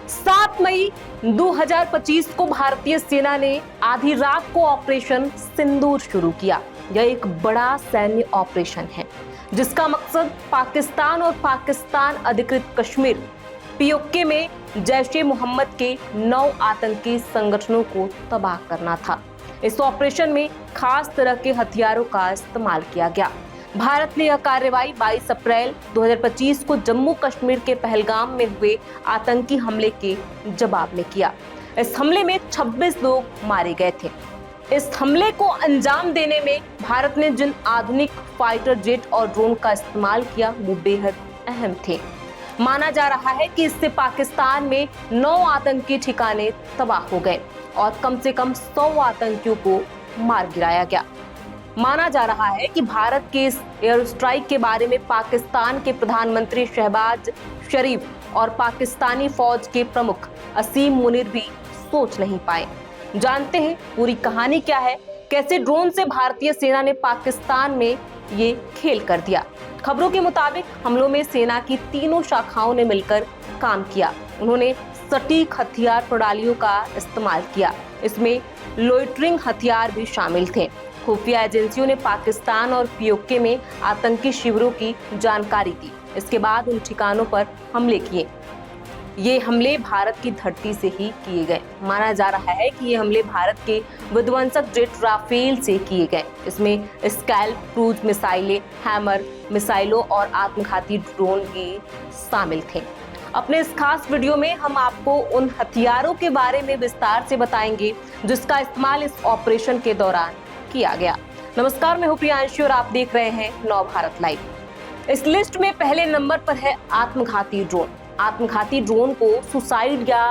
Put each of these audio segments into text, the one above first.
7 मई 2025 को भारतीय सेना ने आधी रात को ऑपरेशन सिंदूर शुरू किया। यह एक बड़ा सैन्य ऑपरेशन है जिसका मकसद पाकिस्तान और पाकिस्तान अधिकृत कश्मीर पीओके में जैश-ए-मोहम्मद के 9 आतंकी संगठनों को तबाह करना था। इस ऑपरेशन में खास तरह के हथियारों का इस्तेमाल किया गया। भारत ने यह कार्रवाई 22 अप्रैल 2025 को जम्मू कश्मीर के पहलगाम में हुए आतंकी हमले के जवाब में किया। इस हमले में 26 लोग मारे गए थे। इस हमले को अंजाम देने में भारत ने जिन आधुनिक फाइटर जेट और ड्रोन का इस्तेमाल किया वो बेहद अहम थे। माना जा रहा है कि इससे पाकिस्तान में 9 आतंकी ठिकाने तबाह हो गए और कम से कम 100 आतंकियों को मार गिराया गया। माना जा रहा है कि भारत के इस एयर स्ट्राइक के बारे में पाकिस्तान के प्रधानमंत्री शहबाज शरीफ और पाकिस्तानी फौज के प्रमुख असीम मुनीर भी सोच नहीं पाए। जानते हैं पूरी कहानी क्या है, कैसे ड्रोन से भारतीय सेना ने पाकिस्तान में ये खेल कर दिया। खबरों के मुताबिक हमलों में सेना की तीनों शाखाओं ने मिलकर काम किया। उन्होंने सटीक हथियार प्रणालियों का इस्तेमाल किया। इसमें लोइटरिंग हथियार भी शामिल थे। खुफिया एजेंसियों ने पाकिस्तान और पीओके में आतंकी शिविरों की जानकारी दी। इसके बाद उन ठिकानों पर हमले किए। ये हमले भारत की धरती से ही किए गए। माना जा रहा है कि ये हमले भारत के विध्वंसक जेट राफेल से किए गए। इसमें स्कैल्प क्रूज मिसाइलें, हैमर मिसाइलों और आत्मघाती ड्रोन भी शामिल थे। अपने इस खास वीडियो में हम आपको उन हथियारों के बारे में विस्तार से बताएंगे जिसका इस्तेमाल इस ऑपरेशन के दौरान किया गया। नमस्कार, मैं हूं प्रियांशु और आप देख रहे हैं नव भारत लाइव। इस लिस्ट में पहले नंबर पर है आत्मघाती ड्रोन। आत्मघाती ड्रोन को सुसाइड या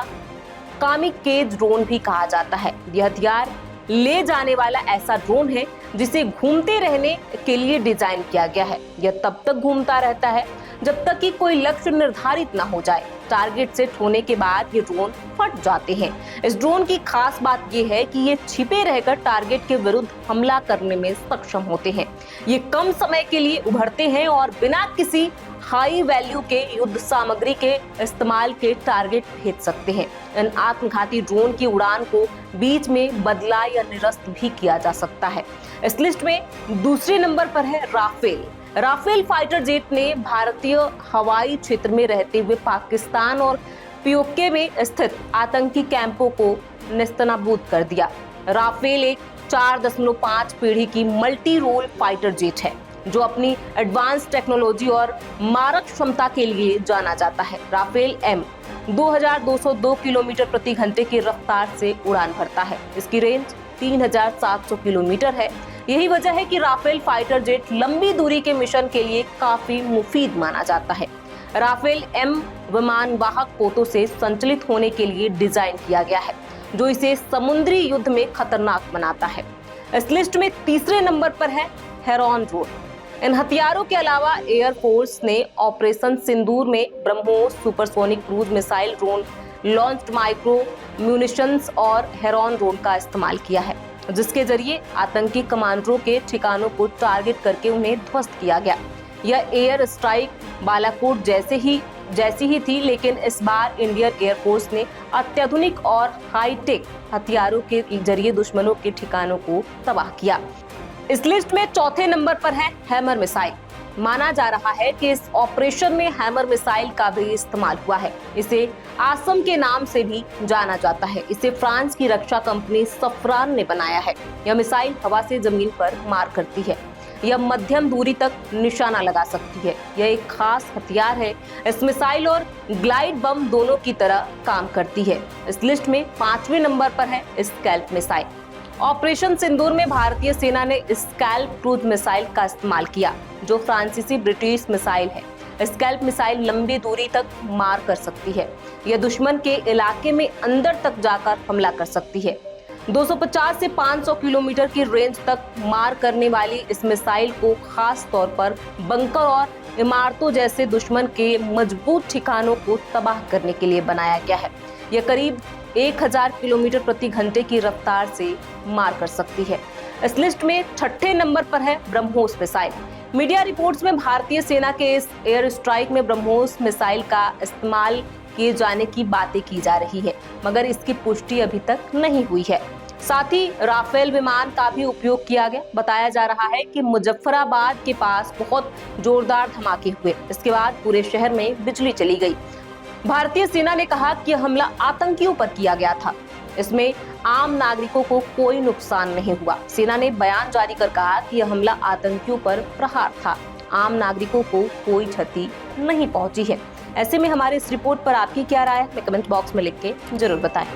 कामिकेज ड्रोन भी कहा जाता है। यह हथियार ले जाने वाला ऐसा ड्रोन है जिसे घूमते रहने के लिए डिजाइन किया गया है। यह तब तक घूमता रहता है जब तक कि कोई लक्ष्य निर्धारित ना हो जाए। टारगेट सेट होने के बाद ये ड्रोन फट जाते हैं। इस ड्रोन की खास बात ये है कि ये छिपे रहकर टारगेट के विरुद्ध हमला करने में सक्षम होते हैं। ये कम समय के लिए उभरते हैं और बिना किसी हाई वैल्यू के युद्ध सामग्री के इस्तेमाल के टारगेट भेज सकते हैं। इन आत्मघाती ड्रोन की उड़ान को बीच में बदला या निरस्त भी किया जा सकता है। इस लिस्ट में दूसरे नंबर पर है राफेल। राफेल फाइटर जेट ने भारतीय हवाई क्षेत्र में रहते हुए पाकिस्तान और पीओके में स्थित आतंकी कैंपों को नेस्तनाबूद कर दिया। राफेल एक 4.5 पीढ़ी की मल्टी रोल फाइटर जेट है जो अपनी एडवांस टेक्नोलॉजी और मारक क्षमता के लिए जाना जाता है। राफेल एम 2202 किलोमीटर प्रति घंटे की रफ्तार से उड़ान भरता है। इसकी रेंज 3700 किलोमीटर है। यही वजह है कि राफेल फाइटर जेट लंबी दूरी के मिशन के लिए काफी मुफीद माना जाता है। राफेल एम विमान वाहक पोतों से संचालित होने के लिए डिजाइन किया गया है जो इसे समुद्री युद्ध में खतरनाक बनाता है। इस लिस्ट में तीसरे नंबर पर है हेरॉन ड्रोन। इन हथियारों के अलावा एयरफोर्स ने ऑपरेशन सिंदूर में BrahMos supersonic cruise missile drone, launched micro munitions और हेरॉन ड्रोन का इस्तेमाल किया है जिसके जरिए आतंकी कमांडरों के ठिकानों को टारगेट करके उन्हें ध्वस्त किया गया। यह एयर स्ट्राइक बालाकोट जैसी ही थी, लेकिन इस बार इंडियन एयरफोर्स ने अत्याधुनिक और हाईटेक हथियारों के जरिए दुश्मनों के ठिकानों को तबाह किया। इस लिस्ट में चौथे नंबर पर है हैमर मिसाइल। माना जा रहा है कि इस ऑपरेशन में हैमर मिसाइल का भी इस्तेमाल हुआ है। इसे आसम के नाम से भी जाना जाता है। इसे फ्रांस की रक्षा कंपनी सफरान ने बनाया है। यह मिसाइल हवा से जमीन पर मार करती है। यह मध्यम दूरी तक निशाना लगा सकती है। यह एक खास हथियार है। इस मिसाइल और ग्लाइड बम दोनों की तरह काम करती है। इस लिस्ट में 5वें नंबर पर है स्कैल्प मिसाइल। ऑपरेशन सिंदूर में भारतीय सेना ने स्कैल्प क्रूज मिसाइल का इस्तेमाल किया जो फ्रांसीसी ब्रिटिश मिसाइल है। स्कैल्प मिसाइल लंबी दूरी तक मार कर सकती है। यह दुश्मन के इलाके में अंदर तक जाकर हमला कर सकती है। 250 से 500 किलोमीटर की रेंज तक मार करने वाली इस मिसाइल को खास तौर पर बंकर और इमारतों जैसे दुश्मन के मजबूत ठिकानों को तबाह करने के लिए बनाया गया है। यह करीब 1000 किलोमीटर प्रति घंटे की रफ्तार से मार कर सकती है। इस लिस्ट में 6ठे नंबर पर है ब्रह्मोस मिसाइल। मीडिया रिपोर्ट्स में भारतीय सेना के इस एयर स्ट्राइक में ब्रह्मोस मिसाइल का इस्तेमाल किए जाने की बातें की जा रही है, मगर इसकी पुष्टि अभी तक नहीं हुई है। साथ ही राफेल विमान का भी उपयोग किया गया। बताया जा रहा है कि मुजफ्फराबाद के पास बहुत जोरदार धमाके हुए, इसके बाद पूरे शहर में बिजली चली गई। भारतीय सेना ने कहा कि यह हमला आतंकियों पर किया गया था, इसमें आम नागरिकों को कोई नुकसान नहीं हुआ। सेना ने बयान जारी कर कहा कि यह हमला आतंकियों पर प्रहार था, आम नागरिकों को कोई क्षति नहीं पहुंची है। ऐसे में हमारे इस रिपोर्ट पर आपकी क्या राय है, कमेंट बॉक्स में लिख के जरूर बताएं।